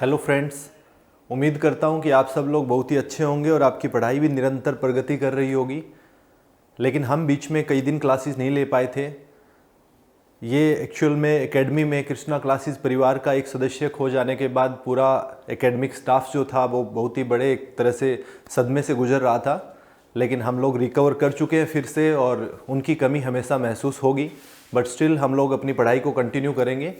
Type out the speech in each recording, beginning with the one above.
Hello friends, उम्मीद करता हूँ कि आप सब लोग बहुत ही अच्छे होंगे और आपकी पढ़ाई भी निरंतर प्रगति कर रही होगी। लेकिन हम बीच में कई दिन क्लासेस नहीं ले पाए थे। ये एक्चुअल में एकेडमी में कृष्णा क्लासेस परिवार का एक सदस्य खो जाने के बाद पूरा एकेडमिक स्टाफ जो था वो बहुत ही बड़े एक तरह से सदमे से गुजर रहा था। लेकिन हम लोग रिकवर कर चुके हैं फिर से, और उनकी कमी हमेशा महसूस होगी, बट स्टिल हम लोग अपनी पढ़ाई को कंटिन्यू करेंगे।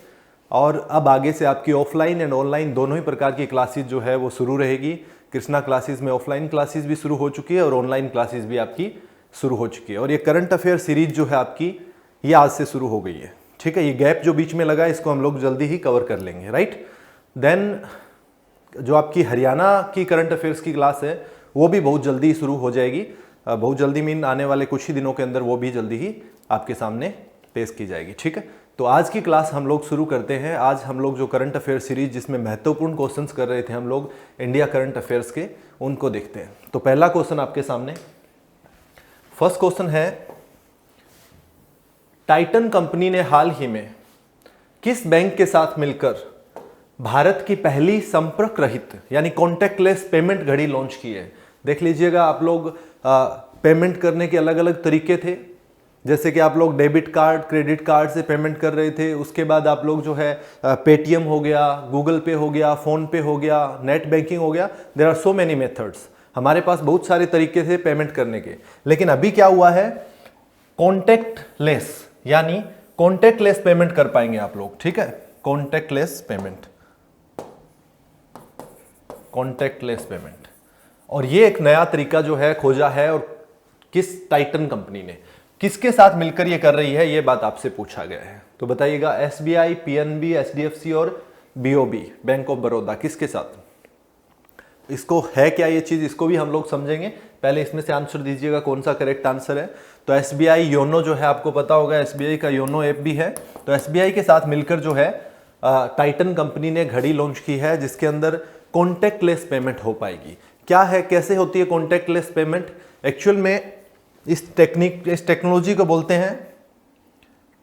और अब आगे से आपकी ऑफलाइन एंड ऑनलाइन दोनों ही प्रकार की क्लासेस जो है वो शुरू रहेगी। कृष्णा क्लासेस में ऑफलाइन क्लासेस भी शुरू हो चुकी है और ऑनलाइन क्लासेस भी आपकी शुरू हो चुकी है। और ये करंट अफेयर सीरीज जो है आपकी, ये आज से शुरू हो गई है। ठीक है, ये गैप जो बीच में लगा है इसको हम लोग जल्दी ही कवर कर लेंगे, राइट। देन जो आपकी हरियाणा की करंट अफेयर्स की क्लास है वो भी बहुत जल्दी शुरू हो जाएगी। बहुत जल्दी मीन आने वाले कुछ ही दिनों के अंदर वो भी जल्दी ही आपके सामने पेश की जाएगी। ठीक है, तो आज की क्लास हम लोग शुरू करते हैं। आज हम लोग जो करंट अफेयर सीरीज जिसमें महत्वपूर्ण क्वेश्चंस कर रहे थे हम लोग इंडिया करंट अफेयर्स के, उनको देखते हैं। तो पहला क्वेश्चन आपके सामने, फर्स्ट क्वेश्चन है, टाइटन कंपनी ने हाल ही में किस बैंक के साथ मिलकर भारत की पहली संपर्क रहित यानी कॉन्टैक्टलेस पेमेंट घड़ी लॉन्च की है। देख लीजिएगा आप लोग, पेमेंट करने के अलग अलग तरीके थे। जैसे कि आप लोग डेबिट कार्ड, क्रेडिट कार्ड से पेमेंट कर रहे थे, उसके बाद आप लोग जो है पेटीएम हो गया, गूगल पे हो गया, फोन पे हो गया, नेट बैंकिंग हो गया। There are so many methods. हमारे पास बहुत सारे तरीके थे पेमेंट करने के। लेकिन अभी क्या हुआ है, कॉन्टैक्टलेस यानी कॉन्टैक्टलेस पेमेंट कर पाएंगे आप लोग। ठीक है, कॉन्टैक्टलेस पेमेंट, कॉन्टैक्टलेस पेमेंट। और ये एक नया तरीका जो है खोजा है, और किस टाइटन कंपनी ने किसके साथ मिलकर ये कर रही है, ये बात आपसे पूछा गया है। तो बताइएगा, एसबीआई, पीएनबी, एचडीएफसी और बीओबी, बैंक ऑफ बड़ौदा, किसके साथ? इसको है क्या ये चीज, इसको भी हम लोग समझेंगे। पहले इसमें से आंसर दीजिएगा कौन सा करेक्ट आंसर है। तो एसबीआई योनो जो है आपको पता होगा, एसबीआई का योनो ऐप भी है। तो एसबीआई के साथ मिलकर जो है टाइटन कंपनी ने घड़ी लॉन्च की है जिसके अंदर कॉन्टैक्टलेस पेमेंट हो पाएगी। क्या है, कैसे होती है कॉन्टैक्टलेस पेमेंट? एक्चुअल में इस टेक्नोलॉजी को बोलते हैं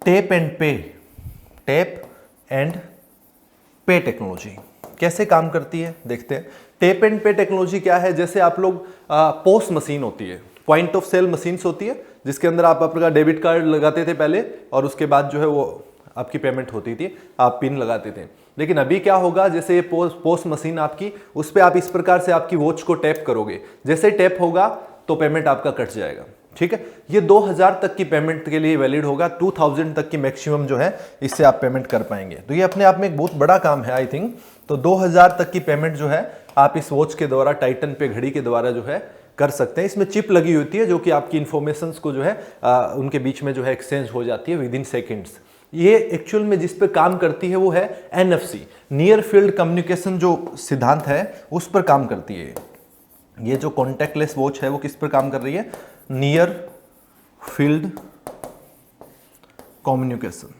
टैप एंड पे, टैप एंड पे टेक्नोलॉजी। कैसे काम करती है देखते हैं। टैप एंड पे टेक्नोलॉजी क्या है, जैसे आप लोग पोस्ट मशीन होती है, पॉइंट ऑफ सेल मशीन्स होती है, जिसके अंदर आप अपना डेबिट कार्ड लगाते थे पहले, और उसके बाद जो है वो आपकी पेमेंट होती थी, आप पिन लगाते थे। लेकिन अभी क्या होगा, जैसे ये पोस्ट मशीन आपकी, उस पर आप इस प्रकार से आपकी वॉच को टैप करोगे, जैसे टैप होगा तो पेमेंट आपका कट जाएगा। ठीक है, ये 2000 तक की पेमेंट के लिए वैलिड होगा, 2000 तक की मैक्सिमम जो है इससे आप पेमेंट कर पाएंगे। तो ये अपने आप में एक बहुत बड़ा काम है आई थिंक। तो 2000 तक की पेमेंट जो है आप इस वॉच के द्वारा, टाइटन पे घड़ी के द्वारा जो है कर सकते हैं। इसमें चिप लगी होती है जो कि आपकी इंफॉर्मेशन को जो है उनके बीच में जो है एक्सचेंज हो जाती है विद इन सेकेंड्स। ये एक्चुअल में जिस पर काम करती है वो है एनएफसी, नियर फील्ड कम्युनिकेशन जो सिद्धांत है उस पर काम करती है। ये जो कॉन्टैक्टलेस वॉच है वो किस पर काम कर रही है? नियर फील्ड कम्युनिकेशन,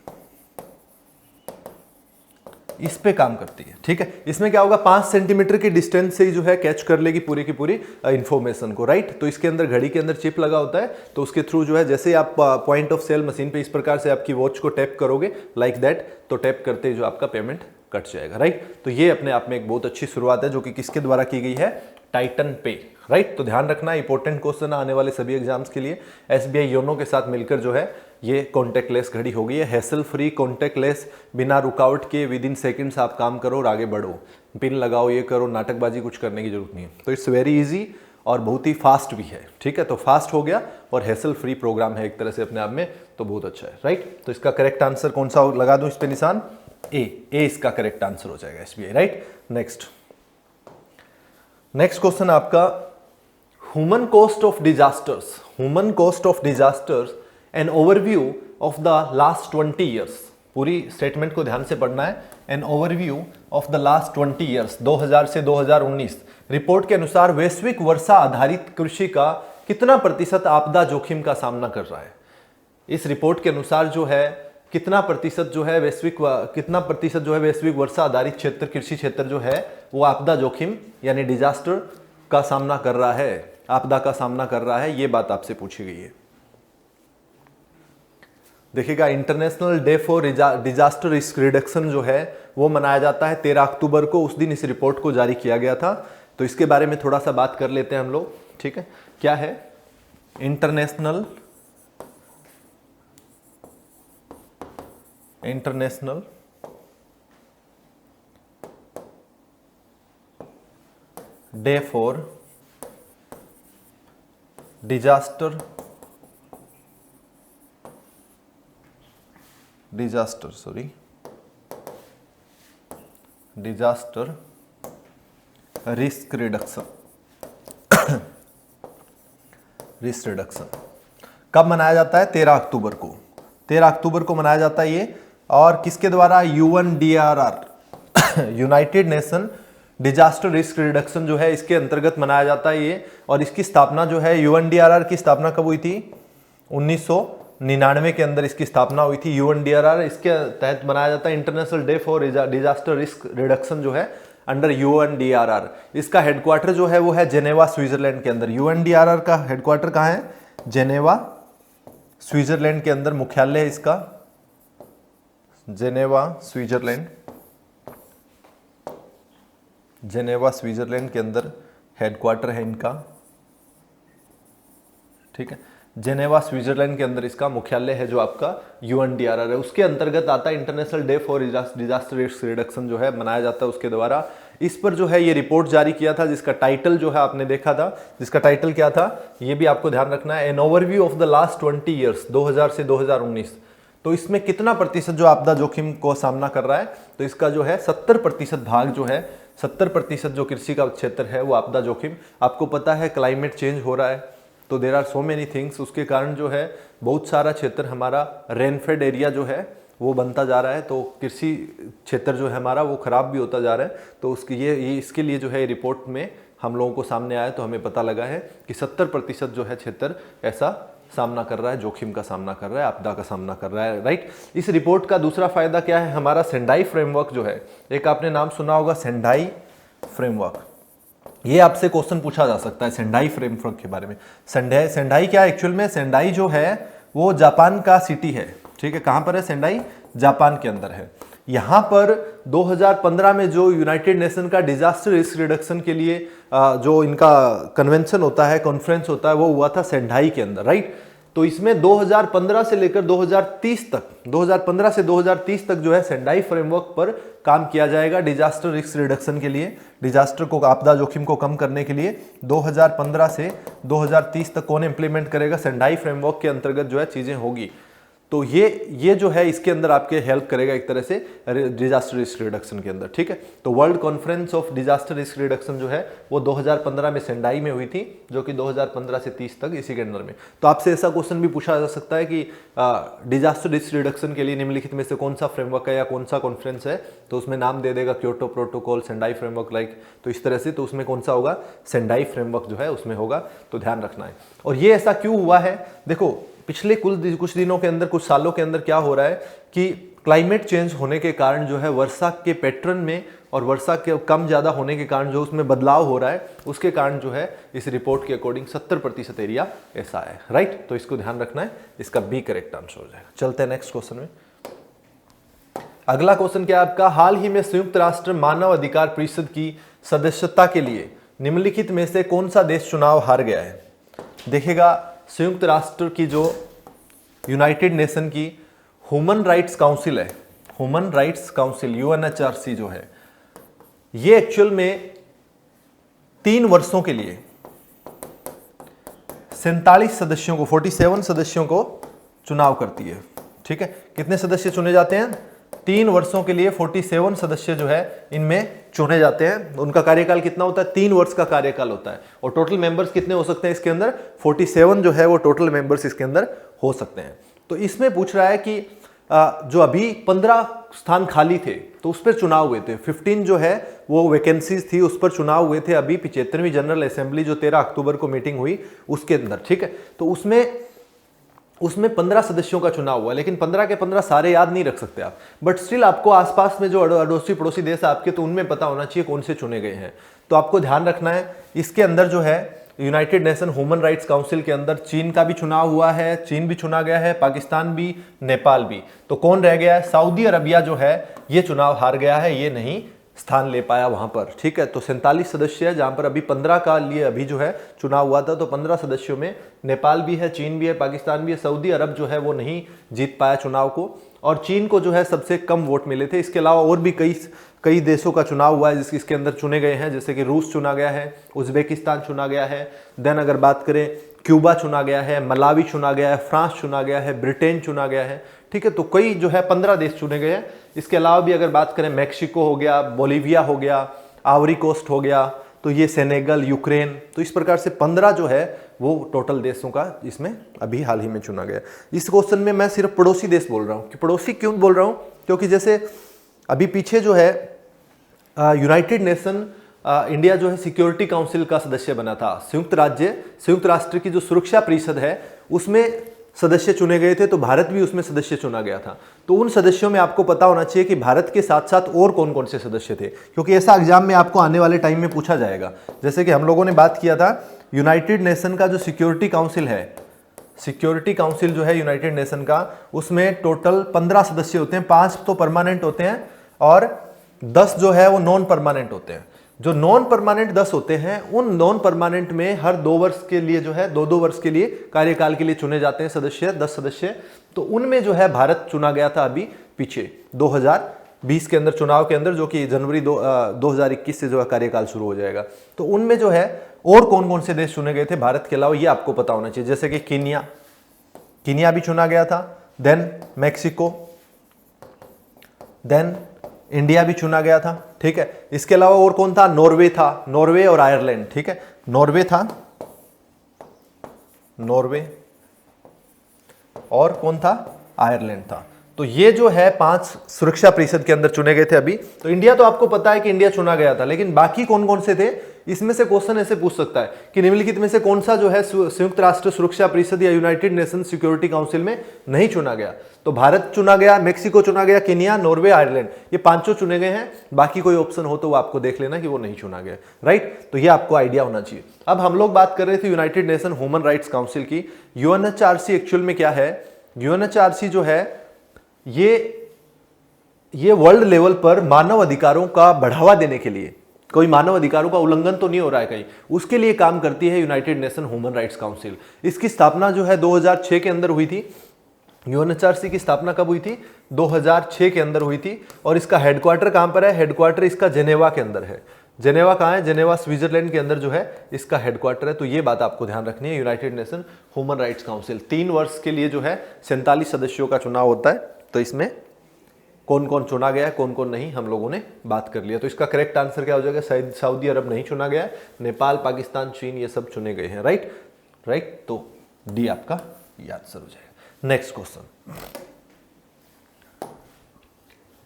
इस पे काम करती है। ठीक है, इसमें क्या होगा, 5 सेंटीमीटर की डिस्टेंस से ही जो है कैच कर लेगी पूरी की पूरी इंफॉर्मेशन को, राइट। तो इसके अंदर, घड़ी के अंदर चिप लगा होता है, तो उसके थ्रू जो है, जैसे आप पॉइंट ऑफ सेल मशीन पे इस प्रकार से आपकी वॉच को टैप करोगे लाइक दैट, तो टैप करते ही जो आपका पेमेंट कट जाएगा, राइट। तो ये अपने आप में एक बहुत अच्छी शुरुआत है जो कि किसके द्वारा की गई है? टाइटन पे, राइट। तो ध्यान रखना, इंपॉर्टेंट क्वेश्चन आने वाले सभी एग्जाम्स के लिए। एसबीआई योनो के साथ मिलकर जो है ये कॉन्टैक्टलेस घड़ी हो गई है, हैसल फ्री, कॉन्टैक्टलेस, बिना रुकावट के, विद इन सेकेंड्स आप काम करो और आगे बढ़ो, पिन लगाओ, ये करो, नाटकबाजी कुछ करने की जरूरत नहीं है। तो इट्स वेरी इजी और बहुत ही फास्ट भी है। ठीक है, तो फास्ट हो गया और हैसल फ्री प्रोग्राम है एक तरह से अपने आप में, तो बहुत अच्छा है, राइट। तो इसका करेक्ट आंसर कौन सा लगा दूं इस पे निशान? ए इसका करेक्ट आंसर हो जाएगा, एसबीआई, राइट। नेक्स्ट क्वेश्चन आपका, human cost of disasters, human cost of disasters an overview of the last 20 years. पूरी स्टेटमेंट को ध्यान से पढ़ना है। An overview of the last 20 years, 2000 से 2019। रिपोर्ट के अनुसार वैश्विक वर्षा आधारित कृषि का कितना प्रतिशत आपदा जोखिम का सामना कर रहा है? इस रिपोर्ट के अनुसार जो है कितना प्रतिशत जो है वैश्विक वर्षा आधारित क्षेत्र, कृषि क्षेत्र जो है वो आपदा जोखिम यानी डिजास्टर का सामना कर रहा है, आपदा का सामना कर रहा है, ये बात आपसे पूछी गई है। देखिएगा, international day for disaster risk reduction जो है वो मनाया जाता है 13 अक्टूबर को। उस दिन इस रिपोर्ट को जारी किया गया था। तो इसके बारे में थोड़ा सा बात कर लेते हैं हम लोग, ठीक है। क्या है? International day for disaster risk reduction. कब मनाया जाता है? 13 अक्टूबर को। 13 अक्टूबर को मनाया जाता है ये। और किसके द्वारा? UNDRR, United nation disaster risk reduction जो है, इसके अंतर्गत मनाया जाता है ये। और इसकी स्थापना जो है, UNDRR की स्थापना कब हुई थी? 1999 के अंदर इसकी स्थापना हुई थी। UNDRR, इसके तहत मनाया जाता है international day for disaster risk reduction जो है अंडर UNDRR। इसका हेडक्वार्टर जो है वो है जेनेवा, स्विट्जरलैंड के अंदर। UNDRR का हेडक्वार्टर कहाँ है? जेनेवा, स्विट्जरलैंड के अंदर मुख्यालय है इसका। जेनेवा स्विट्जरलैंड के अंदर हेडक्वार्टर है इनका, ठीक है। जेनेवा स्विट्जरलैंड के अंदर इसका मुख्यालय है जो आपका UNDRR है। उसके अंतर्गत आता है international day for disaster risk reduction जो है मनाया जाता है उसके द्वारा। इस पर जो है ये रिपोर्ट जारी किया था, जिसका टाइटल जो है आपने देखा था, जिसका टाइटल क्या था ये भी आपको ध्यान रखना है। An overview of the last 20 years, 2000 से 2019। तो इसमें कितना प्रतिशत जो आपदा जोखिम को सामना कर रहा है? तो इसका जो है 70% भाग जो है, 70% जो कृषि का क्षेत्र है वो आपदा जोखिम। आपको पता है क्लाइमेट चेंज हो रहा है, तो there are so many things. उसके कारण जो है बहुत सारा क्षेत्र हमारा रेनफेड एरिया जो है वो बनता जा रहा है। तो कृषि क्षेत्र जो है हमारा वो खराब भी होता जा रहा है। तो उसकी ये इसके लिए जो है रिपोर्ट में हम लोगों को सामने आया, तो हमें पता लगा है कि 70% जो है क्षेत्र ऐसा सामना कर रहा है, जोखिम का सामना कर रहा है, आपदा का सामना कर रहा है, राइट। इस रिपोर्ट का दूसरा फायदा क्या है? हमारा सेंडाई फ्रेमवर्क जो है, एक आपने नाम सुना होगा सेंडाई फ्रेमवर्क। ये आपसे क्वेश्चन पूछा जा सकता है सेंडाई फ्रेमवर्क के बारे में। सेंडाई क्या है एक्चुअल में? सेंडाई जो है वो जापान का सिटी है, ठीक है। कहां पर है सेंडाई? जापान के अंदर है। यहां पर 2015 में जो यूनाइटेड नेशन का डिजास्टर रिस्क रिडक्शन के लिए जो इनका कन्वेंशन होता है, कॉन्फ्रेंस होता है, वो हुआ था सेंडाई के अंदर, राइट। तो इसमें 2015 से लेकर 2030 तक, 2015 से 2030 तक जो है सेंडाई फ्रेमवर्क पर काम किया जाएगा डिजास्टर रिस्क रिडक्शन के लिए, डिजास्टर को, आपदा जोखिम को कम करने के लिए। 2015 से 2030 तक कौन इंप्लीमेंट करेगा? सेंडाई फ्रेमवर्क के अंतर्गत जो है चीजें होगी। तो ये जो है इसके अंदर आपके हेल्प करेगा एक तरह से डिजास्टर रिस्क रिडक्शन के अंदर, ठीक है। तो world conference of disaster risk reduction जो है वो 2015 में सेंडाई में हुई थी, जो कि 2015 से 30 तक इसी के अंदर में। तो आपसे ऐसा क्वेश्चन भी पूछा जा सकता है कि डिजास्टर रिस्क रिडक्शन के लिए निम्नलिखित में से कौन सा फ्रेमवर्क है या कौन सा कॉन्फ्रेंस है? तो उसमें नाम दे देगा Kyoto protocol, Sendai framework, like. तो इस तरह से, तो उसमें कौन सा होगा? सेंडाई फ्रेमवर्क जो है उसमें होगा। तो ध्यान रखना है। और ये ऐसा क्यों हुआ है? देखो पिछले कुछ दिनों के अंदर, कुछ सालों के अंदर क्या हो रहा है कि क्लाइमेट चेंज होने के कारण जो है वर्षा के पैटर्न में और वर्षा के कम ज़्यादा होने के कारण जो उसमें बदलाव हो रहा है, उसके कारण जो है इस रिपोर्ट के अकॉर्डिंग 70% एरिया ऐसा है, राइट। तो इसको ध्यान रखना है, इसका बी करेक्ट आंसर हो जाएगा। चलते हैं नेक्स्ट क्वेश्चन में। अगला क्वेश्चन क्या है आपका? हाल ही में संयुक्त राष्ट्र मानव अधिकार परिषद की सदस्यता के लिए निम्नलिखित में से कौन सा देश चुनाव हार गया है? देखिएगा, संयुक्त राष्ट्र की जो यूनाइटेड नेशन की ह्यूमन राइट्स काउंसिल है, ह्यूमन राइट्स काउंसिल UNHRC जो है, ये एक्चुअल में 3 वर्षों के लिए 47 सदस्यों को, 47 सदस्यों को चुनाव करती है, ठीक है। कितने सदस्य चुने जाते हैं? 3 वर्षों के लिए 47 सदस्य जो है इनमें चुने जाते हैं। उनका कार्यकाल कितना होता है? 3 वर्ष का कार्यकाल होता है। और टोटल मेंबर्स कितने हो सकते हैं इसके अंदर? 47 जो है वो टोटल मेंबर्स इसके अंदर हो सकते हैं। तो इसमें पूछ रहा है कि जो अभी 15 स्थान खाली थे तो उस पर चुनाव हुए थे, 15 जो है वो वैकेंसीज थी, उस पर चुनाव हुए थे अभी 75वीं जनरल असेंबली जो 13 अक्टूबर को मीटिंग हुई उसके अंदर, ठीक है। तो उसमें 15 सदस्यों का चुनाव हुआ, लेकिन 15 के 15 सारे याद नहीं रख सकते आप, बट स्टिल आपको आसपास में जो अड़ोसी पड़ोसी देश आपके, तो उनमें पता होना चाहिए कौन से चुने गए हैं। तो आपको ध्यान रखना है इसके अंदर जो है United nation human rights council के अंदर चीन का भी चुनाव हुआ है, चीन भी चुना गया है, पाकिस्तान भी, नेपाल भी। तो कौन रह गया है? सऊदी अरबिया जो है ये चुनाव हार गया है, ये नहीं स्थान ले पाया वहां पर। ठीक है, तो 47 सदस्य है, जहां पर अभी 15 का लिए अभी जो है चुनाव हुआ था, तो 15 सदस्यों में नेपाल भी है, चीन भी है, पाकिस्तान भी है, सऊदी अरब जो है वो नहीं जीत पाया चुनाव को, और चीन को जो है सबसे कम वोट मिले थे। इसके अलावा और भी कई देशों का चुनाव हुआ है जिसके अंदर चुने गए हैं, जैसे कि रूस चुना गया है, उज्बेकिस्तान चुना गया है, देन अगर बात करें क्यूबा चुना गया है, मलावी चुना गया है, फ्रांस चुना गया है, ब्रिटेन चुना गया है। ठीक है, तो कई जो है 15 देश चुने गए हैं। इसके अलावा भी अगर बात करें मैक्सिको हो गया, बोलीविया हो गया, आइवरी कोस्ट हो गया, तो ये सेनेगल, यूक्रेन, तो इस प्रकार से 15 जो है वो टोटल देशों का इसमें अभी हाल ही में चुना गया। इस क्वेश्चन में मैं सिर्फ पड़ोसी देश बोल रहा हूँ। कि पड़ोसी क्यों बोल रहा हूँ? क्योंकि जैसे अभी पीछे जो है यूनाइटेड नेशन इंडिया जो है सिक्योरिटी काउंसिल का सदस्य बना था। संयुक्त राष्ट्र की जो सुरक्षा परिषद है उसमें सदस्य चुने गए थे, तो भारत भी उसमें सदस्य चुना गया था। तो उन सदस्यों में आपको पता होना चाहिए कि भारत के साथ साथ और कौन कौन से सदस्य थे, क्योंकि ऐसा एग्जाम में आपको आने वाले टाइम में पूछा जाएगा। जैसे कि हम लोगों ने बात किया था यूनाइटेड नेशन का जो सिक्योरिटी काउंसिल है, सिक्योरिटी काउंसिल जो है यूनाइटेड नेशन का, उसमें टोटल 15 सदस्य होते हैं, 5 तो परमानेंट होते हैं और 10 जो है वो नॉन परमानेंट होते हैं। जो नॉन परमानेंट 10 होते हैं, उन नॉन परमानेंट में हर 2 वर्ष के लिए जो है 2-2 वर्ष के लिए कार्यकाल के लिए चुने जाते हैं सदस्य, 10 सदस्य। तो उनमें जो है भारत चुना गया था अभी पीछे 2020 के अंदर चुनाव के अंदर, जो कि जनवरी 2021 से जो है कार्यकाल शुरू हो जाएगा। तो उनमें जो है और कौन कौन से देश चुने गए थे भारत के अलावा, ये आपको पता होना चाहिए। जैसे कि कीनिया भी चुना गया था, देन मैक्सिको, देन इंडिया भी चुना गया था। ठीक है, इसके अलावा और कौन था? नॉर्वे था, नॉर्वे और आयरलैंड। ठीक है, नॉर्वे था, नॉर्वे, और कौन था? आयरलैंड था। तो ये जो है 5 सुरक्षा परिषद के अंदर चुने गए थे अभी। तो इंडिया तो आपको पता है कि इंडिया चुना गया था, लेकिन बाकी कौन कौन से थे? इसमें से क्वेश्चन ऐसे पूछ सकता है कि निम्नलिखित में से कौन सा जो है संयुक्त राष्ट्र सुरक्षा परिषद या यूनाइटेड नेशन सिक्योरिटी काउंसिल में नहीं चुना गया? तो भारत चुना गया, मैक्सिको चुना गया, केनिया, नॉर्वे, आयरलैंड, ये 5 चुने गए हैं। बाकी कोई ऑप्शन हो तो वो आपको देख लेना कि वो नहीं चुना गया। राइट, तो ये आपको आइडिया होना चाहिए। अब हम लोग बात कर रहे थे United nation human rights council की। यूएनएचआरसी एक्चुअल में क्या है? यूएनएचआरसी जो है ये वर्ल्ड लेवल पर मानव अधिकारों का बढ़ावा देने के लिए, कोई मानव अधिकारों का उल्लंघन तो नहीं हो रहा है कहीं, उसके लिए काम करती है United nation human rights council. इसकी स्थापना जो है 2006 के अंदर हुई थी। यूएनएचआरसी की स्थापना कब हुई थी? 2006 के अंदर हुई थी। और इसका हेडक्वार्टर कहां पर है? हेडक्वार्टर इसका जेनेवा के अंदर है। जेनेवा कहां है? जेनेवा स्विट्जरलैंड के अंदर जो है इसका हेडक्वार्टर है। तो ये बात आपको ध्यान रखनी है। United nation human rights council 3 वर्ष के लिए जो है 47 सदस्यों का चुनाव होता है। तो इसमें कौन कौन चुना गया है, कौन कौन नहीं, हम लोगों ने बात कर लिया। तो इसका करेक्ट आंसर क्या हो जाएगा? सऊदी अरब नहीं चुना गया है, नेपाल, पाकिस्तान, चीन ये सब चुने गए हैं। राइट, तो डी आपका याद सर हो जाएगा। नेक्स्ट क्वेश्चन,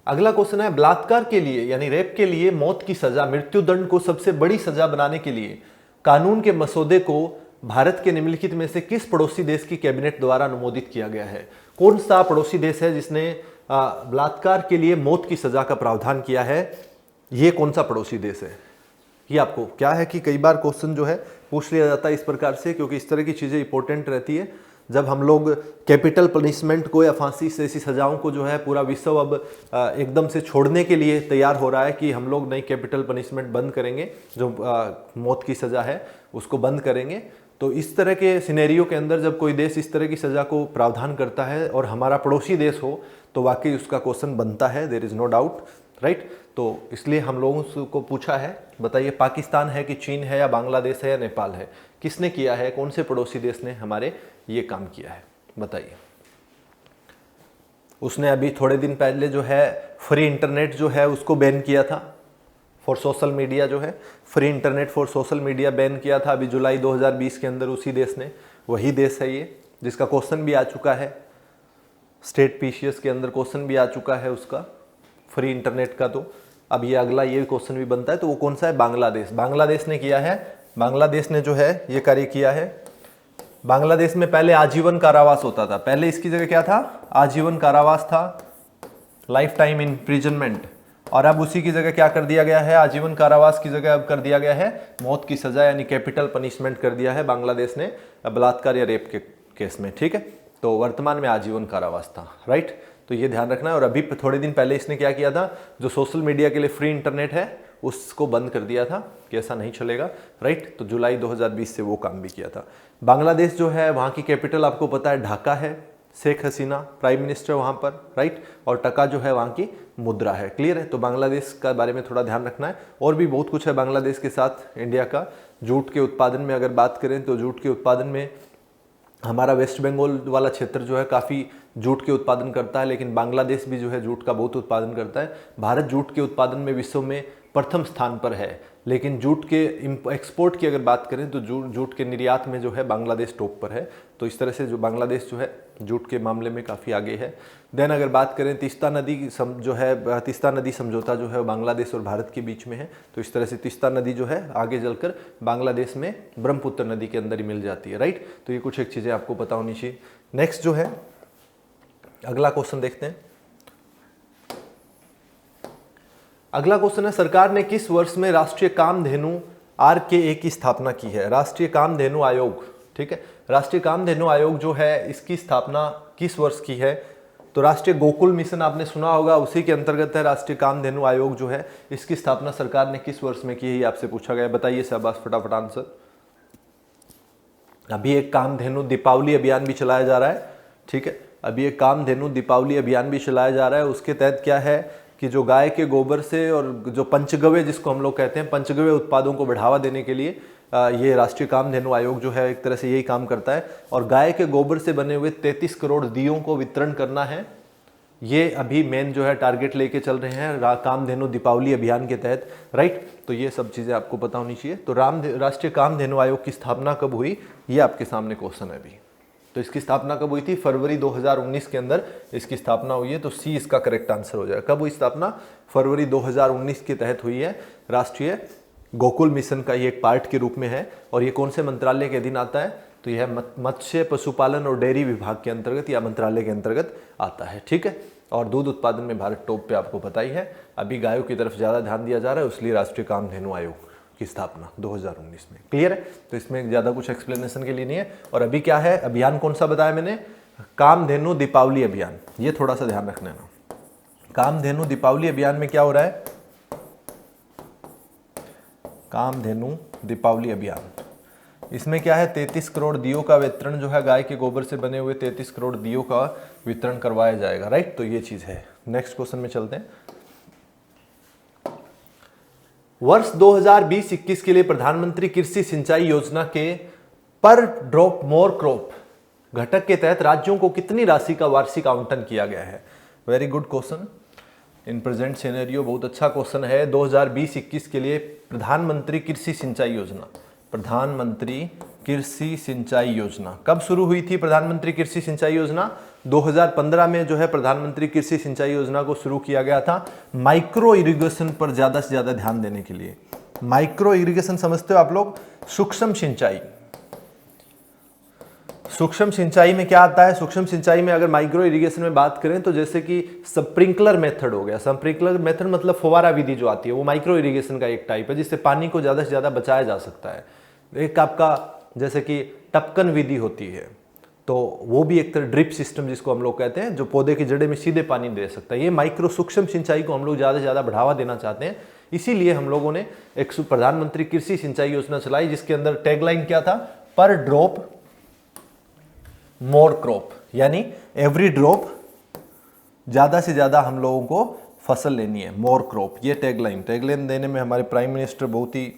अगला क्वेश्चन है बलात्कार के लिए यानी रेप के लिए मौत की सजा, मृत्युदंड को सबसे बड़ी सजा बनाने के लिए कानून के मसौदे को भारत के निम्नलिखित में से किस पड़ोसी देश की कैबिनेट द्वारा अनुमोदित किया गया है? कौन सा पड़ोसी देश है जिसने बलात्कार के लिए मौत की सजा का प्रावधान किया है? ये कौन सा पड़ोसी देश है? ये आपको क्या है कि कई बार क्वेश्चन जो है पूछ लिया जाता है इस प्रकार से, क्योंकि इस तरह की चीजें इंपॉर्टेंट रहती है। जब हम लोग कैपिटल पनिशमेंट को या फांसी से ऐसी सजाओं को जो है पूरा विश्व अब एकदम से छोड़ने के लिए तैयार हो रहा है कि हम लोग नई कैपिटल पनिशमेंट बंद करेंगे, जो मौत की सजा है उसको बंद करेंगे। तो इस तरह के सिनेरियो के अंदर जब कोई देश इस तरह की सजा को प्रावधान करता है और हमारा पड़ोसी देश हो, तो वाकई उसका क्वेश्चन बनता है, there is no doubt. Right, तो इसलिए हम लोगों को पूछा है, बताइए पाकिस्तान है कि चीन है या बांग्लादेश है या नेपाल है? किसने किया है? कौन से पड़ोसी देश ने हमारे ये काम किया है? बताइए। उसने अभी थोड़े दिन पहले जो है फ्री इंटरनेट जो है उसको बैन किया था फॉर सोशल मीडिया, जो है free internet for social media ban किया था अभी जुलाई 2020 के अंदर उसी देश ने। वही देश है ये जिसका क्वेश्चन भी आ चुका है, स्टेट पीसीएस के अंदर क्वेश्चन भी आ चुका है उसका, फ्री इंटरनेट का। तो अब ये अगला ये क्वेश्चन भी बनता है, तो वो कौन सा है? बांग्लादेश। बांग्लादेश ने किया है, बांग्लादेश ने जो है ये कार्य किया है। बांग्लादेश में पहले आजीवन कारावास होता था, पहले इसकी जगह क्या था? आजीवन कारावास था, लाइफ टाइम इम्प्रिजनमेंट, और अब उसी की जगह क्या कर दिया गया है, आजीवन कारावास की जगह अब कर दिया गया है मौत की सजा यानी कैपिटल पनिशमेंट कर दिया है बांग्लादेश ने बलात्कार या रेप के केस में। ठीक है, तो वर्तमान में आजीवन कारावास था, राइट। तो ये ध्यान रखना है। और अभी थोड़े दिन पहले इसने क्या किया था, जो सोशल मीडिया के लिए फ्री इंटरनेट है उसको बंद कर दिया था कि ऐसा नहीं चलेगा, राइट। तो जुलाई 2020 से वो काम भी किया था। बांग्लादेश जो है वहाँ की कैपिटल आपको पता है ढाका है, शेख हसीना प्राइम मिनिस्टर वहाँ पर, राइट। और टका जो है वहाँ की मुद्रा है। क्लियर है। तो बांग्लादेश का बारे में थोड़ा ध्यान रखना है। और भी बहुत कुछ है बांग्लादेश के साथ इंडिया का। जूट के उत्पादन में अगर बात करें तो जूट के उत्पादन में हमारा वेस्ट बंगाल वाला क्षेत्र जो है काफ़ी जूट के उत्पादन करता है, लेकिन बांग्लादेश भी जो है जूट का बहुत उत्पादन करता है। भारत जूट के उत्पादन में विश्व में प्रथम स्थान पर है, लेकिन जूट के एक्सपोर्ट की अगर बात करें तो जूट के निर्यात में जो है बांग्लादेश टॉप पर है। तो इस तरह से जो बांग्लादेश जो है जूट के मामले में काफ़ी आगे है। देन अगर बात करें तीस्ता नदी जो है, तीस्ता नदी समझौता जो है बांग्लादेश और भारत के बीच में है। तो इस तरह से तीस्ता नदी जो है आगे चलकर बांग्लादेश में ब्रह्मपुत्र नदी के अंदर ही मिल जाती है, राइट। तो ये कुछ एक चीज़ें आपको पता होनी चाहिए। नेक्स्ट जो है अगला क्वेश्चन देखते हैं। अगला क्वेश्चन है, सरकार ने किस वर्ष में राष्ट्रीय कामधेनु RKA की स्थापना की है। राष्ट्रीय कामधेनु आयोग, ठीक है, राष्ट्रीय कामधेनु आयोग जो है इसकी स्थापना किस वर्ष की है। तो राष्ट्रीय गोकुल मिशन आपने सुना होगा, उसी के अंतर्गत है राष्ट्रीय कामधेनु आयोग जो है। इसकी स्थापना सरकार ने किस वर्ष में की है, ये आपसे पूछा गया। बताइए शाबाश, फटाफट आंसर। अभी एक कामधेनु दीपावली अभियान भी चलाया जा रहा है, ठीक है। अभी एक कामधेनु दीपावली अभियान भी चलाया जा रहा है। उसके तहत क्या है कि जो गाय के गोबर से और जो पंचगव्य जिसको हम लोग कहते हैं, पंचगव्य उत्पादों को बढ़ावा देने के लिए ये राष्ट्रीय कामधेनु आयोग जो है एक तरह से यही काम करता है। और गाय के गोबर से बने हुए 33 करोड़ दियों को वितरण करना है। ये अभी मेन जो है टारगेट लेके चल रहे हैं कामधेनु दीपावली अभियान के तहत, राइट। तो ये सब चीज़ें आपको पता होनी चाहिए। तो राष्ट्रीय कामधेनु आयोग की स्थापना कब हुई, ये आपके सामने क्वेश्चन है अभी। तो इसकी स्थापना कब हुई थी, फरवरी 2019 के अंदर इसकी स्थापना हुई है। तो सी इसका करेक्ट आंसर हो जाएगा। कब हुई स्थापना, फरवरी 2019 के तहत हुई है। राष्ट्रीय गोकुल मिशन का ये एक पार्ट के रूप में है। और ये कौन से मंत्रालय के अधीन आता है, तो यह मत्स्य पशुपालन और डेयरी विभाग के अंतर्गत या मंत्रालय के अंतर्गत आता है, ठीक है। और दूध उत्पादन में भारत टॉप पे आपको पता ही है। अभी गायों की तरफ ज़्यादा ध्यान दिया जा रहा है, इसलिए राष्ट्रीय कामधेनु आयोग की स्थापना 2019 में। क्लियर है। तो इसमें ज़्यादा कुछ एक्सप्लेनेशन के लिए नहीं है। और अभी क्या है, अभियान कौन सा बताया मैंने, कामधेनु दीपावली अभियान। ये थोड़ा सा ध्यान रखना ना, कामधेनु दीपावली अभियान में क्या हो रहा है, कामधेनु दीपावली अभियान, इसमें क्या है 33 करोड़ दियों का वितरण जो है, गाय के गोबर से बने हुए 33 करोड़ दियों का वितरण करवाया जाएगा, राइट। तो ये चीज़ है। नेक्स्ट क्वेश्चन में चलते हैं। वर्ष 2020-21 के लिए प्रधानमंत्री कृषि सिंचाई योजना के पर ड्रॉप मोर क्रॉप घटक के तहत राज्यों को कितनी राशि का वार्षिक आवंटन किया गया है। Very good question in present scenario, बहुत अच्छा क्वेश्चन है। 2020-21 के लिए प्रधानमंत्री कृषि सिंचाई योजना, प्रधानमंत्री कृषि सिंचाई योजना कब शुरू हुई थी। प्रधानमंत्री कृषि सिंचाई योजना 2015 में जो है प्रधानमंत्री कृषि सिंचाई योजना को शुरू किया गया था, माइक्रो इरिगेशन पर ज़्यादा से ज़्यादा ध्यान देने के लिए। माइक्रो इरिगेशन समझते हो आप लोग, सूक्ष्म सिंचाई। सूक्ष्म सिंचाई में क्या आता है, सूक्ष्म सिंचाई में अगर माइक्रो इरिगेशन में बात करें तो जैसे कि स्प्रिंकलर मेथड हो गया। स्प्रिंकलर मेथड मतलब फुवारा विधि जो आती है, वो माइक्रो इरिगेशन का एक टाइप है जिससे पानी को ज़्यादा से ज़्यादा बचाया जा सकता है। एक आपका जैसे कि टपकन विधि होती है, तो वो भी एक तरह ड्रिप सिस्टम जिसको हम लोग कहते हैं, जो पौधे की जड़ें में सीधे पानी दे सकता है। ये माइक्रो सूक्ष्म सिंचाई को हम लोग ज़्यादा से ज़्यादा बढ़ावा देना चाहते हैं। इसीलिए हम लोगों ने एक प्रधानमंत्री कृषि सिंचाई योजना चलाई, जिसके अंदर टैगलाइन क्या था, पर ड्रॉप मोर क्रॉप, यानी एवरी ड्रॉप ज़्यादा से ज़्यादा हम लोगों को फसल लेनी है, मोर क्रॉप। ये टैगलाइन देने में हमारे प्राइम मिनिस्टर बहुत ही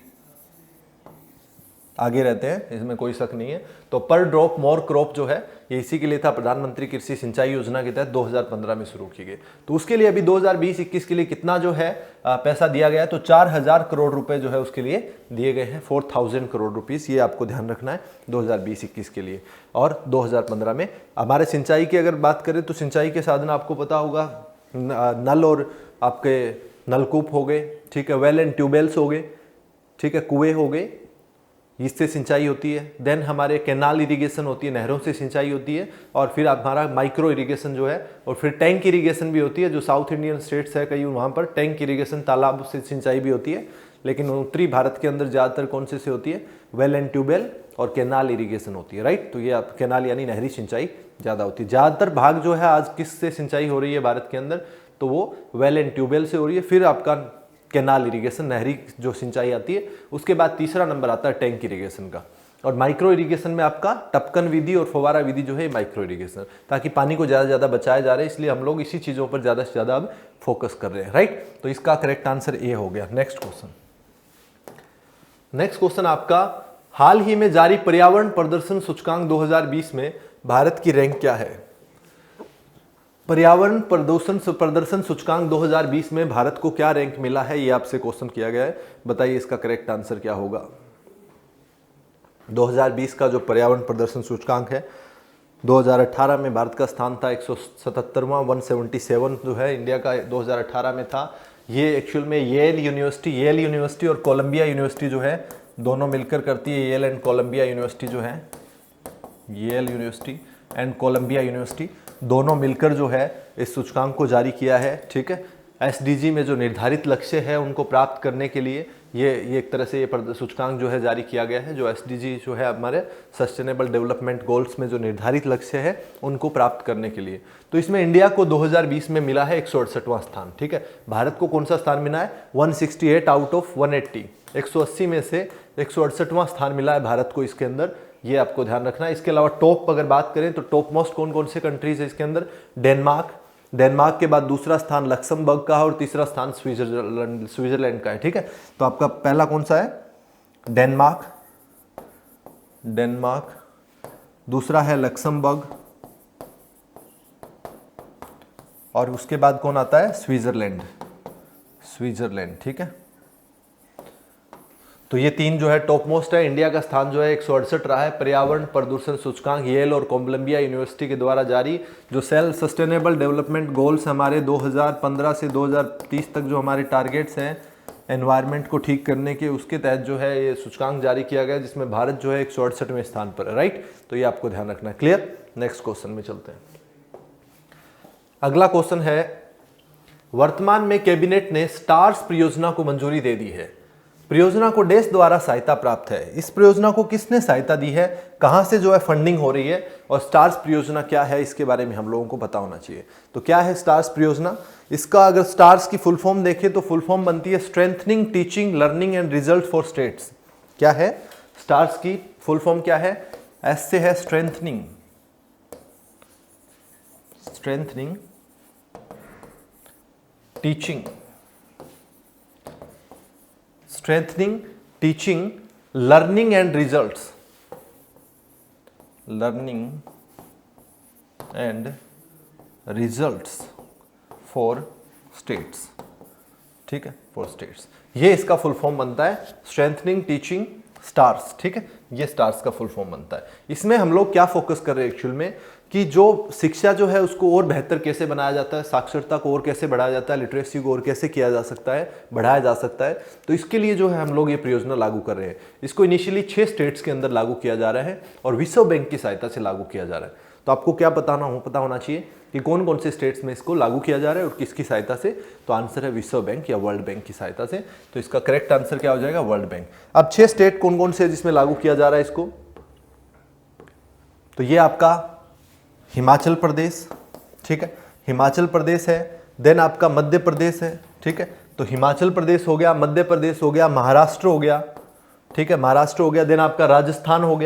आगे रहते हैं, इसमें कोई शक नहीं है। तो पर ड्रॉप मोर क्रॉप जो है ये इसी के लिए था, प्रधानमंत्री कृषि सिंचाई योजना के तहत 2015 में शुरू की गई। तो उसके लिए अभी 2020-21 के लिए कितना जो है पैसा दिया गया है, तो 4000 करोड़ रुपए जो है उसके लिए दिए गए हैं, 4000 करोड़ रुपीस। ये आपको ध्यान रखना है 2020-21 के लिए। और 2015 में हमारे सिंचाई की अगर बात करें तो सिंचाई के साधन आपको पता होगा, नल और आपके नलकूप हो गए, ठीक है, वेल एंड ट्यूबवेल्स हो गए, ठीक है, कुएं हो गए, इससे सिंचाई होती है। देन हमारे कैनाल इरिगेशन होती है, नहरों से सिंचाई होती है। और फिर हमारा माइक्रो इरिगेशन जो है, और फिर टैंक इरिगेशन भी होती है। जो साउथ इंडियन स्टेट्स है कई, वहाँ पर टैंक इरिगेशन, तालाब से सिंचाई भी होती है। लेकिन उत्तरी भारत के अंदर ज़्यादातर कौन से होती है, वेल एंड ट्यूबवेल और कैनाल इरिगेशन होती है, राइट। तो ये आप कैनाल यानी नहरी सिंचाई ज़्यादा होती है। ज़्यादातर भाग जो है आज किससे सिंचाई हो रही है भारत के अंदर, तो वो वेल एंड ट्यूबवेल से हो रही है। फिर आपका कैनाल इरिगेशन, नहरी जो सिंचाई आती है। उसके बाद तीसरा नंबर आता है टैंक इरिगेशन का। और माइक्रो इरिगेशन में आपका टपकन विधि और फव्वारा विधि जो है माइक्रो इरिगेशन, ताकि पानी को ज़्यादा से ज़्यादा बचाया जा रहा है, इसलिए हम लोग इसी चीज़ों पर ज़्यादा से ज़्यादा अब फोकस कर रहे हैं, राइट। तो इसका करेक्ट आंसर ए हो गया। नेक्स्ट क्वेश्चन आपका, हाल ही में जारी पर्यावरण प्रदर्शन सूचकांक 2020 में भारत की रैंक क्या है। पर्यावरण प्रदर्शन सूचकांक 2020 में भारत को क्या रैंक मिला है, ये आपसे क्वेश्चन किया गया है। बताइए इसका करेक्ट आंसर क्या होगा। 2020 का जो पर्यावरण प्रदर्शन सूचकांक है, 2018 में भारत का स्थान था 177वां, 177 जो है इंडिया का 2018 में था। ये एक्चुअल में येल यूनिवर्सिटी और कोलंबिया यूनिवर्सिटी जो है, दोनों मिलकर करती है। येल एंड कोलंबिया यूनिवर्सिटी जो है, Yale university and Columbia university दोनों मिलकर जो है इस सूचकांक को जारी किया है, ठीक है। एसडीजी में जो निर्धारित लक्ष्य है उनको प्राप्त करने के लिए ये एक तरह से ये सूचकांक जो है जारी किया गया है। जो एसडीजी जो है हमारे सस्टेनेबल डेवलपमेंट गोल्स में जो निर्धारित लक्ष्य है उनको प्राप्त करने के लिए। तो इसमें इंडिया को 2020 में मिला है 168वां स्थान, ठीक है। भारत को कौन सा स्थान मिला है, 168 आउट ऑफ 180, 180 में से 168वां स्थान मिला है भारत को इसके अंदर। ये आपको ध्यान रखना है। इसके अलावा टॉप अगर बात करें तो टॉप मोस्ट कौन कौन से कंट्रीज है इसके अंदर, डेनमार्क के बाद दूसरा स्थान लक्समबर्ग का है और तीसरा स्थान स्विट्जरलैंड का है, ठीक है। तो आपका पहला कौन सा है, डेनमार्क, दूसरा है लक्समबर्ग और उसके बाद कौन आता है, स्विट्जरलैंड, ठीक है। तो ये तीन जो है टॉप मोस्ट है। इंडिया का स्थान जो है 168 रहा है। पर्यावरण प्रदूषण सूचकांक येल और कोलंबिया यूनिवर्सिटी के द्वारा जारी जो सेल्फ सस्टेनेबल डेवलपमेंट गोल्स हमारे 2015 से 2030 तक जो हमारे टारगेट्स हैं एनवायरनमेंट को ठीक करने के, उसके तहत जो है ये सूचकांक जारी किया गया, जिसमें भारत जो है 168वें स्थान पर है, राइट। तो ये आपको ध्यान रखना है। क्लियर। नेक्स्ट क्वेश्चन में चलते हैं। अगला क्वेश्चन है, वर्तमान में कैबिनेट ने स्टार्स परियोजना को मंजूरी दे दी है। परियोजना को डैश द्वारा सहायता प्राप्त है। इस परियोजना को किसने सहायता दी है, कहां से जो है फंडिंग हो रही है, और स्टार्स परियोजना क्या है इसके बारे में हम लोगों को पता होना चाहिए। तो क्या है स्टार्स परियोजना, इसका अगर स्टार्स की फुल फॉर्म देखें तो फुल फॉर्म बनती है strengthening teaching learning and result for states. क्या है स्टार्स की फुल फॉर्म, क्या है, एस से है strengthening teaching learning and results for states, ठीक है, फॉर स्टेट्स। ये इसका फुल फॉर्म बनता है स्ट्रेंथनिंग टीचिंग स्टार्स, ठीक है। ये स्टार्स का फुल फॉर्म बनता है। इसमें हम लोग क्या फोकस कर रहे हैं एक्चुअल में, कि जो शिक्षा जो है उसको और बेहतर कैसे बनाया जाता है, साक्षरता को और कैसे बढ़ाया जाता है, लिटरेसी को और कैसे किया जा सकता है, बढ़ाया जा सकता है। तो इसके लिए जो है हम लोग ये परियोजना लागू कर रहे हैं। इसको इनिशियली 6 स्टेट्स के अंदर लागू किया जा रहा है और विश्व बैंक की सहायता से लागू किया जा रहा है। तो आपको क्या पता होना चाहिए कि कौन कौन से स्टेट्स में इसको लागू किया जा रहा है और किसकी सहायता से। तो आंसर है विश्व बैंक या वर्ल्ड बैंक की सहायता से। तो इसका करेक्ट आंसर क्या हो जाएगा, वर्ल्ड बैंक। अब 6 स्टेट कौन कौन से जिसमें लागू किया जा रहा है इसको, तो ये आपका हिमाचल प्रदेश, ठीक है, हिमाचल प्रदेश है। देन आपका मध्य प्रदेश है, ठीक है। तो हिमाचल प्रदेश हो गया, मध्य प्रदेश हो गया, महाराष्ट्र हो गया, ठीक है, महाराष्ट्र हो गया। देन आपका राजस्थान हो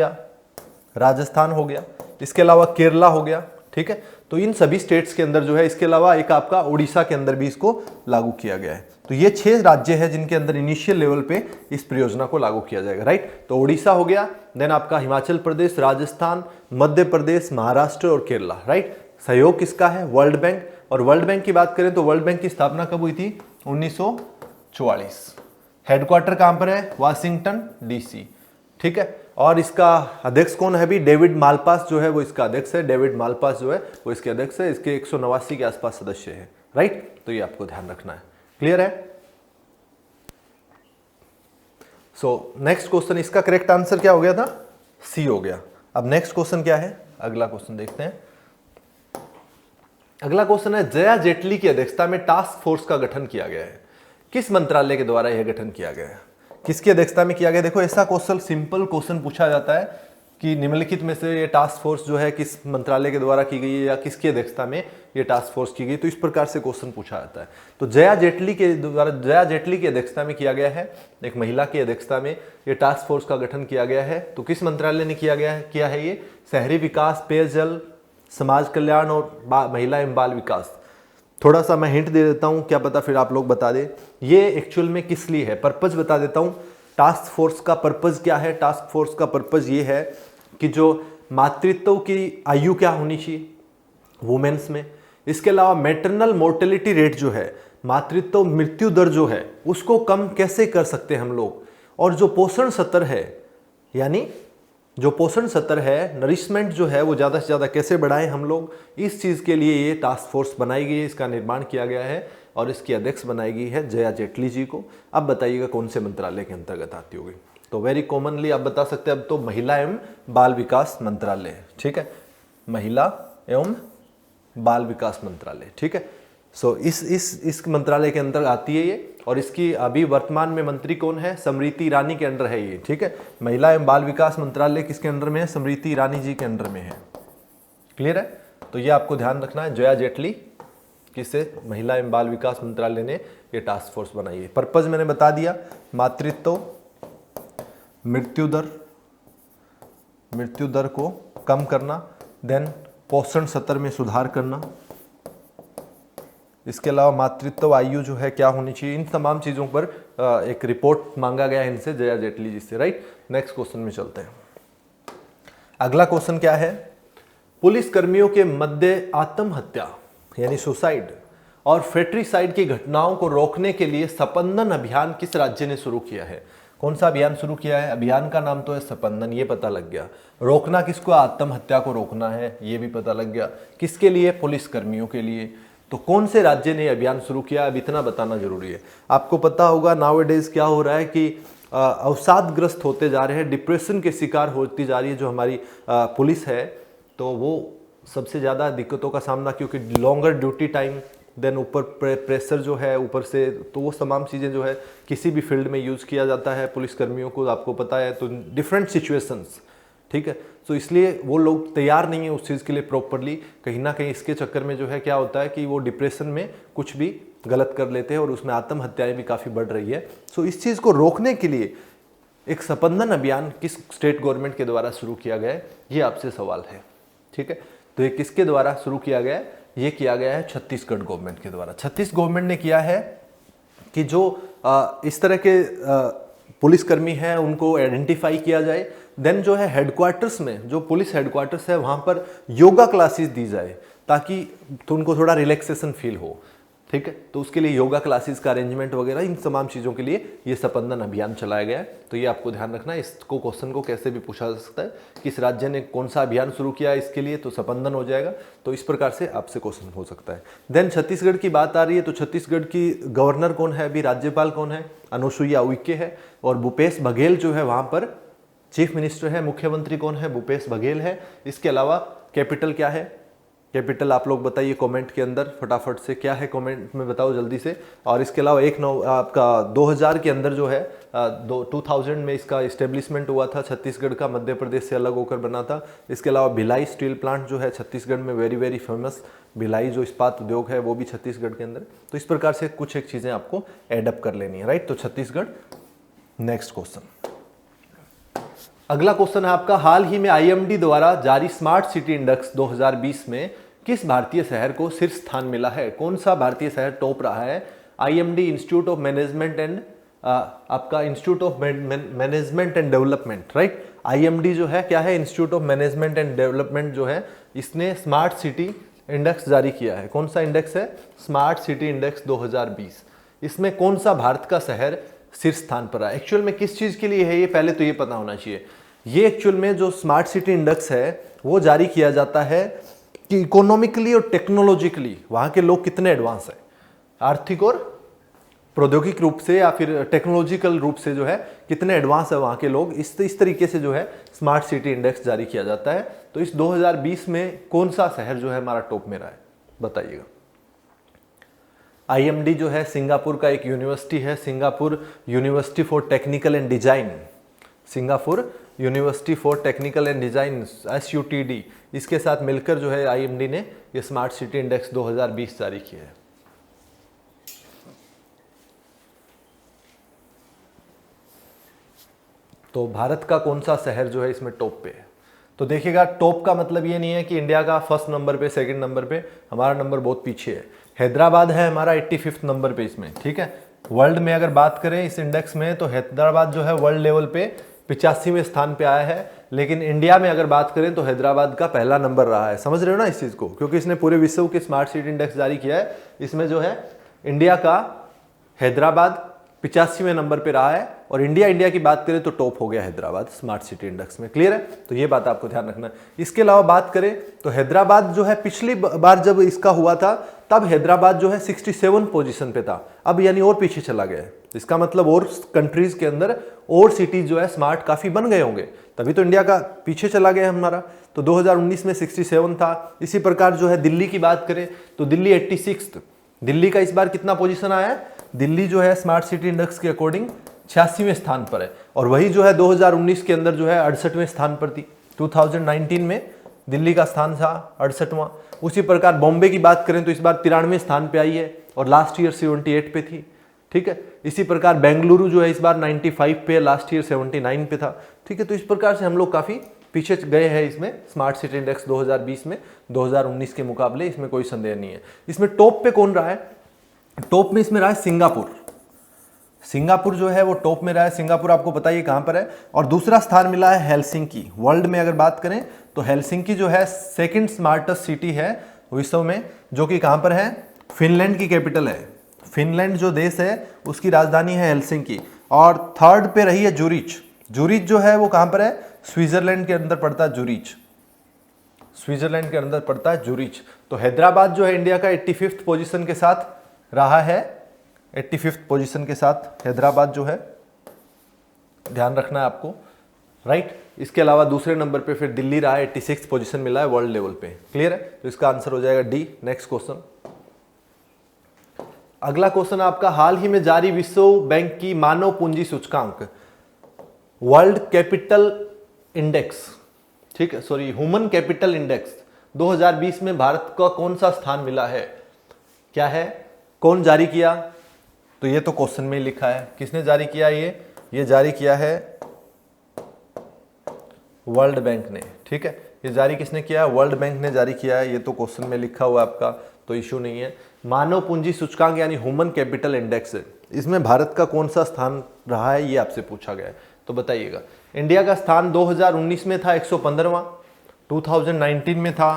गया, इसके अलावा केरला हो गया, ठीक है। तो इन सभी स्टेट्स के अंदर जो है, इसके अलावा एक आपका उड़ीसा के अंदर भी इसको लागू किया गया है। तो ये 6 राज्य हैं जिनके अंदर इनिशियल लेवल पे इस परियोजना को लागू किया जाएगा, राइट। तो उड़ीसा हो गया, देन आपका हिमाचल प्रदेश, राजस्थान, मध्य प्रदेश, महाराष्ट्र और केरला, राइट। सहयोग किसका है, वर्ल्ड बैंक। और वर्ल्ड बैंक की बात करें तो वर्ल्ड बैंक की स्थापना कब हुई थी, 1944। हेडक्वार्टर कहां पर है, वाशिंगटन डीसी, ठीक है। और इसका अध्यक्ष कौन है भी, डेविड मालपास जो है वो इसका अध्यक्ष है। डेविड मालपास जो है वो इसके अध्यक्ष है। इसके 189 के आसपास सदस्य है, राइट। तो ये आपको ध्यान रखना है। क्लियर है। सो नेक्स्ट क्वेश्चन, इसका करेक्ट आंसर क्या हो गया था? सी हो गया। अब नेक्स्ट क्वेश्चन क्या है, अगला क्वेश्चन देखते हैं। अगला क्वेश्चन है, जया जेटली की अध्यक्षता में टास्क फोर्स का गठन किया गया है, किस मंत्रालय के द्वारा यह गठन किया गया है? किसकी अध्यक्षता में किया गया? देखो ऐसा क्वेश्चन, सिंपल क्वेश्चन पूछा जाता है कि निम्नलिखित में से ये टास्क फोर्स जो है किस मंत्रालय के द्वारा की गई है या किसकी अध्यक्षता में ये टास्क फोर्स की गई, तो इस प्रकार से क्वेश्चन पूछा जाता है। तो जया जेटली के द्वारा, जया जेटली की अध्यक्षता में किया गया है, एक महिला की अध्यक्षता में ये टास्क फोर्स का गठन किया गया है। तो किस मंत्रालय ने किया है ये? शहरी विकास, पेयजल, समाज कल्याण और महिला एवं बाल विकास। थोड़ा सा मैं हिंट दे देता हूं, क्या पता फिर आप लोग बता दें। ये एक्चुअल में किस लिए है, पर्पज बता देता हूं। टास्क फोर्स का पर्पज क्या है? टास्क फोर्स का पर्पज ये है कि जो मातृत्व की आयु क्या होनी चाहिए वुमेन्स में, इसके अलावा मैटरनल मोर्टेलिटी रेट जो है, मातृत्व मृत्यु दर जो है, उसको कम कैसे कर सकते हैं हम लोग, और जो पोषण स्तर है, यानी जो पोषण स्तर है, नरिशमेंट जो है वो ज़्यादा से ज़्यादा कैसे बढ़ाएं हम लोग, इस चीज़ के लिए ये टास्क फोर्स बनाई गई है, इसका निर्माण किया गया है और इसकी अध्यक्ष बनाई गई है जया जेटली जी को। अब बताइएगा कौन से मंत्रालय के अंतर्गत आती होगी? तो वेरी कॉमनली आप बता सकते हैं, अब तो महिला एवं बाल विकास मंत्रालय है, ठीक है, महिला एवं बाल विकास मंत्रालय, ठीक है। सो इस मंत्रालय के अंदर आती है ये, और इसकी अभी वर्तमान में मंत्री कौन है? स्मृति ईरानी के अंडर है ये, ठीक है। महिला एवं बाल विकास मंत्रालय किसके अंडर में है? स्मृति ईरानी जी के अंडर में है। क्लियर है? तो ये आपको ध्यान रखना है, जया जेटली किससे? महिला एवं बाल विकास मंत्रालय ने ये टास्क फोर्स बनाई है। पर्पज मैंने बता दिया, मातृत्व मृत्यु दर को कम करना, देन पोषण स्तर में सुधार करना, इसके अलावा मातृत्व आयु जो है क्या होनी चाहिए, इन तमाम चीज़ों पर एक रिपोर्ट मांगा गया है इनसे, जया जेटली जी से, राइट। नेक्स्ट क्वेश्चन में चलते हैं। अगला क्वेश्चन क्या है? पुलिस कर्मियों के मध्य आत्महत्या यानी सुसाइड और फेट्रिसाइड की घटनाओं को रोकने के लिए स्पंदन अभियान किस राज्य ने शुरू किया है? कौन सा अभियान शुरू किया है? अभियान का नाम तो है स्पंदन, ये पता लग गया। रोकना किसको? आत्महत्या को रोकना है, ये भी पता लग गया। किसके लिए? पुलिस कर्मियों के लिए। तो कौन से राज्य ने अभियान शुरू किया, अब इतना बताना जरूरी है। आपको पता होगा नाउअडेज क्या हो रहा है कि अवसादग्रस्त होते जा रहे हैं, डिप्रेशन के शिकार होती जा रही है जो हमारी पुलिस है, तो वो सबसे ज़्यादा दिक्कतों का सामना, क्योंकि लॉन्गर ड्यूटी टाइम, देन ऊपर प्रेशर जो है ऊपर से, तो वो तमाम चीज़ें जो है किसी भी फील्ड में यूज़ किया जाता है पुलिसकर्मियों को, आपको पता है, तो डिफरेंट सिचुएशंस, ठीक है। तो इसलिए वो लोग तैयार नहीं है उस चीज़ के लिए प्रॉपरली, कहीं ना कहीं इसके चक्कर में जो है क्या होता है कि वो डिप्रेशन में कुछ भी गलत कर लेते हैं और उसमें आत्महत्याएं भी काफ़ी बढ़ रही है। सो इस चीज़ को रोकने के लिए एक स्पंदन अभियान किस स्टेट गवर्नमेंट के द्वारा शुरू किया गया है, ये आपसे सवाल है, ठीक है। तो ये किसके द्वारा शुरू किया गया है? ये किया गया है छत्तीसगढ़ गवर्नमेंट के द्वारा। छत्तीस गवर्नमेंट ने किया है कि जो इस तरह के पुलिसकर्मी हैं उनको आइडेंटिफाई किया जाए, देन जो है हेडक्वार्टर्स में, जो पुलिस हेडक्वार्टर्स है वहाँ पर योगा क्लासेस दी जाए ताकि तो उनको थोड़ा रिलैक्सेशन फील हो, ठीक है। तो उसके लिए योगा क्लासेस का अरेंजमेंट वगैरह, इन तमाम चीज़ों के लिए ये स्पंदन अभियान चलाया गया है। तो ये आपको ध्यान रखना है, इसको क्वेश्चन को कैसे भी पूछा जा सकता है, किस राज्य ने कौन सा अभियान शुरू किया है इसके लिए, तो स्पंदन हो जाएगा। तो इस प्रकार से आपसे क्वेश्चन हो सकता है। देन छत्तीसगढ़ की बात आ रही है, तो छत्तीसगढ़ की गवर्नर कौन है, अभी राज्यपाल कौन है? अनुसुईया उइके है, और भूपेश बघेल जो है वहाँ पर चीफ मिनिस्टर है। मुख्यमंत्री कौन है? भूपेश बघेल है। इसके अलावा कैपिटल क्या है? कैपिटल आप लोग बताइए कमेंट के अंदर फटाफट से, क्या है कमेंट में बताओ जल्दी से। और इसके अलावा आपका 2000 के अंदर जो है 2000 में इसका इस्टेब्लिशमेंट हुआ था छत्तीसगढ़ का, मध्य प्रदेश से अलग होकर बना था। इसके अलावा भिलाई स्टील प्लांट जो है छत्तीसगढ़ में वेरी वेरी फेमस, भिलाई जो इस्पात उद्योग है वो भी छत्तीसगढ़ के अंदर। तो इस प्रकार से कुछ एक चीज़ें आपको एडअप कर लेनी है, राइट। तो छत्तीसगढ़। नेक्स्ट क्वेश्चन, अगला क्वेश्चन है आपका, हाल ही में आईएमडी द्वारा जारी स्मार्ट सिटी इंडेक्स 2020 में किस भारतीय शहर को शीर्ष स्थान मिला है? कौन सा भारतीय शहर टॉप रहा है? IMD institute of management and आपका institute of management and development, right. IMD जो है क्या है? Institute of management and development जो है, इसने स्मार्ट सिटी इंडेक्स जारी किया है। कौन सा इंडेक्स है? Smart city index 2020। इसमें कौन सा भारत का शहर शीर्ष स्थान पर है? एक्चुअल में किस चीज के लिए है ये पहले तो ये पता होना चाहिए। ये एक्चुअल में जो स्मार्ट सिटी इंडेक्स है वो जारी किया जाता है कि इकोनॉमिकली और टेक्नोलॉजिकली वहां के लोग कितने एडवांस है, आर्थिक और प्रौद्योगिक रूप से या फिर टेक्नोलॉजिकल रूप से जो है कितने एडवांस है वहाँ के लोग, इस तरीके से जो है स्मार्ट सिटी इंडेक्स जारी किया जाता है। तो इस 2020 में कौन सा शहर जो है हमारा टॉप में रहा है, बताइएगा। IMD जो है सिंगापुर का एक यूनिवर्सिटी है, Singapore university for technical and design, Singapore university for technical and design SUTD, इसके साथ मिलकर जो है IMD ने ये स्मार्ट सिटी इंडेक्स 2020 जारी किया है। तो भारत का कौन सा शहर जो है इसमें टॉप पे है? तो देखिएगा, टॉप का मतलब ये नहीं है कि इंडिया का फर्स्ट नंबर पे, सेकंड नंबर पे, हमारा नंबर बहुत पीछे है। हैदराबाद है हमारा 85वें नंबर पे इसमें, ठीक है। वर्ल्ड में अगर बात करें इस इंडेक्स में तो हैदराबाद जो है वर्ल्ड लेवल पे 85वें स्थान पे आया है, लेकिन इंडिया में अगर बात करें तो हैदराबाद का पहला नंबर रहा है। समझ रहे हो ना इस चीज़ को, क्योंकि इसने पूरे विश्व के स्मार्ट सिटी इंडेक्स जारी किया है, इसमें जो है इंडिया का हैदराबाद 85वें नंबर पे रहा है, और इंडिया की बात करें तो टॉप हो गया हैदराबाद स्मार्ट सिटी इंडेक्स में। क्लियर है? तो ये बात आपको ध्यान रखना है। इसके अलावा बात करें तो हैदराबाद जो है पिछली बार जब इसका हुआ था तब हैदराबाद जो है 67 पोजीशन पे था, अब यानी और पीछे चला गया है। इसका मतलब और कंट्रीज के अंदर और सिटीज जो है स्मार्ट काफी बन गए होंगे, तभी तो इंडिया का पीछे चला गया हमारा। तो 2019 में 67 था। इसी प्रकार जो है दिल्ली की बात करें तो दिल्ली 86, दिल्ली का इस बार कितना पोजीशन आया है? दिल्ली जो है स्मार्ट सिटी इंडेक्स के अकॉर्डिंग 86वें स्थान पर है, और वही जो है 2019 के अंदर जो है 68वें स्थान पर थी। 2019 में दिल्ली का स्थान था 68वां। उसी प्रकार बॉम्बे की बात करें तो इस बार 93वें स्थान पे आई है, और लास्ट ईयर 78 पे थी, ठीक है। इसी प्रकार बेंगलुरु जो है इस बार 95 पे, लास्ट ईयर 79 पे था, ठीक है। तो इस प्रकार से हम लोग काफी पीछे गए हैं इसमें स्मार्ट सिटी इंडेक्स 2020 में 2019 के मुकाबले, इसमें कोई संदेह नहीं है। इसमें टॉप पे कौन रहा है? टॉप में इसमें रहा है सिंगापुर। सिंगापुर जो है वो टॉप में रहा है। सिंगापुर आपको पता है कहां पर है। और दूसरा स्थान मिला है हेलसिंकी। वर्ल्ड में अगर बात करें तो हेलसिंकी जो है सेकंड स्मार्टेस्ट सिटी है विश्व में, जो कि कहां पर है? फिनलैंड की कैपिटल है। फिनलैंड जो देश है उसकी राजधानी है हेलसिंकी। और थर्ड पे रही है जूरिच। जूरिच जो है वो कहां पर है? स्विट्जरलैंड के अंदर पड़ता है जूरिच, स्विट्जरलैंड के अंदर पड़ता है जूरिच। तो हैदराबाद जो है इंडिया का 85th पोजीशन के साथ रहा है, 85th पोजीशन के साथ हैदराबाद जो है, ध्यान रखना है आपको, राइट। इसके अलावा दूसरे नंबर पे फिर दिल्ली रहा है, 86th पोजीशन मिला है वर्ल्ड लेवल पे। क्लियर है? तो इसका आंसर हो जाएगा डी। Next question. अगला क्वेश्चन आपका, हाल ही में जारी विश्व बैंक की मानव पूंजी सूचकांक वर्ल्ड कैपिटल इंडेक्स, ठीक है, सॉरी ह्यूमन कैपिटल इंडेक्स 2020 में भारत का कौन सा स्थान मिला है? क्या है? कौन जारी किया? तो ये तो क्वेश्चन में ही लिखा है। किसने जारी किया? ये जारी किया है वर्ल्ड बैंक ने, ठीक है। ये जारी किसने किया है? वर्ल्ड बैंक ने जारी किया है। ये तो क्वेश्चन में लिखा हुआ है आपका, तो इशू नहीं है। मानव पूंजी सूचकांक यानी ह्यूमन कैपिटल इंडेक्स, इसमें भारत का कौन सा स्थान रहा है ये आपसे पूछा गया है, तो बताइएगा। इंडिया का स्थान 2019 में था 115वां, 2019 में था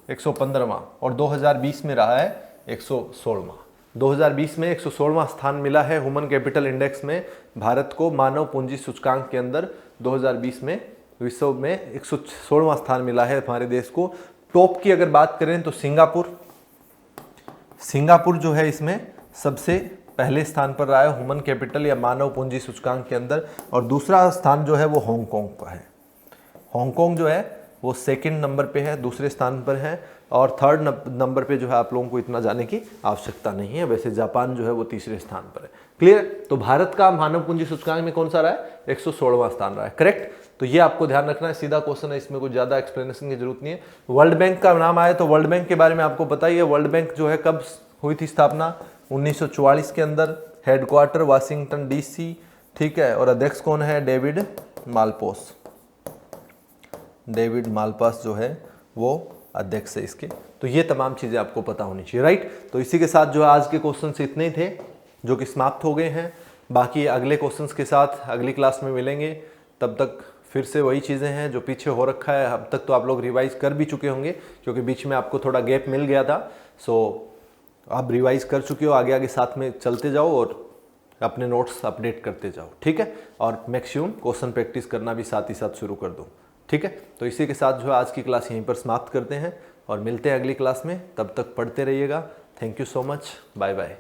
115वां, और 2020 में रहा है 116वां। 2020 में 116वां स्थान मिला है ह्यूमन कैपिटल इंडेक्स में भारत को। मानव पूंजी सूचकांक के अंदर 2020 में विश्व में 116वां स्थान मिला है हमारे देश को। टॉप की अगर बात करें तो सिंगापुर जो है इसमें सबसे पहले स्थान पर रहा है ह्यूमन कैपिटल या मानव पूंजी सूचकांक के अंदर, और दूसरा स्थान जो है वो हांगकांग का है। हांगकांग जो है वो सेकंड नंबर पे है, दूसरे स्थान पर है, और थर्ड नंबर पे जो है आप लोगों को इतना जाने की आवश्यकता नहीं है। वैसे जापान जो है वो तीसरे स्थान पर है। क्लियर? तो भारत का मानव पूंजी सूचकांक में कौन सा रहा है? 116वां स्थान रहा है, करेक्ट। तो ये आपको ध्यान रखना है, सीधा क्वेश्चन है, इसमें कुछ ज्यादा एक्सप्लेनेशन की जरूरत नहीं है। वर्ल्ड बैंक का नाम आया तो वर्ल्ड बैंक के बारे में आपको पता ही है। वर्ल्ड बैंक जो है कब हुई थी स्थापना? 1944 के अंदर। हेडक्वार्टर वाशिंगटन DC, ठीक है। और अध्यक्ष कौन है? David Malpass. डेविड मालपास जो है वो अध्यक्ष है इसके। तो ये तमाम चीजें आपको पता होनी चाहिए, राइट। तो इसी के साथ जो है आज के क्वेश्चन से इतने ही थे जो कि समाप्त हो गए हैं। बाकी अगले क्वेश्चंस के साथ अगली क्लास में मिलेंगे। तब तक फिर से वही चीज़ें हैं जो पीछे हो रखा है। अब तक तो आप लोग रिवाइज कर भी चुके होंगे, क्योंकि बीच में आपको थोड़ा गैप मिल गया था। सो आप रिवाइज कर चुके हो, आगे आगे साथ में चलते जाओ और अपने नोट्स अपडेट करते जाओ, ठीक है। और मैक्सिमम क्वेश्चन प्रैक्टिस करना भी साथ ही साथ शुरू कर दो, ठीक है। तो इसी के साथ जो है आज की क्लास यहीं पर समाप्त करते हैं और मिलते हैं अगली क्लास में। तब तक पढ़ते रहिएगा। Thank you so much, bye bye.